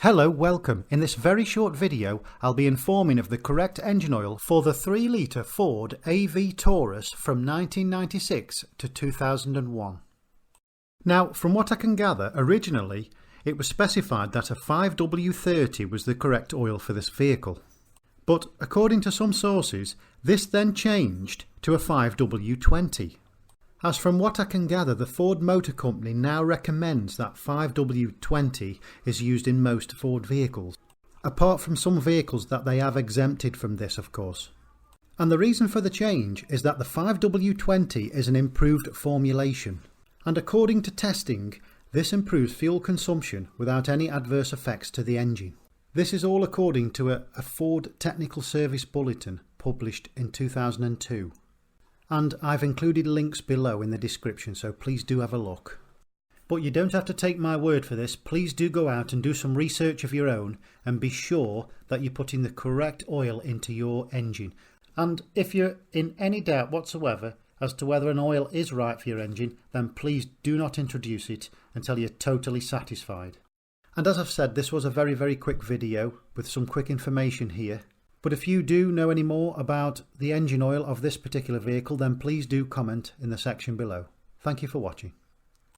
Hello, welcome. In this very short video, I'll be informing of the correct engine oil for the 3-litre Ford AV Taurus from 1996 to 2001. Now, from what I can gather, originally it was specified that a 5W30 was the correct oil for this vehicle. But according to some sources, this then changed to a 5W20. As from what I can gather, the Ford Motor Company now recommends that 5W20 is used in most Ford vehicles, apart from some vehicles that they have exempted from this, of course. And the reason for the change is that the 5W20 is an improved formulation, and according to testing, this improves fuel consumption without any adverse effects to the engine. This is all according to a Ford Technical Service Bulletin published in 2002. And I've included links below in the description, so please do have a look. But you don't have to take my word for this. Please do go out and do some research of your own and be sure that you're putting the correct oil into your engine. And if you're in any doubt whatsoever as to whether an oil is right for your engine, then please do not introduce it until you're totally satisfied. And as I've said, this was a very quick video with some quick information here. But if you do know any more about the engine oil of this particular vehicle, then please do comment in the section below. Thank you for watching.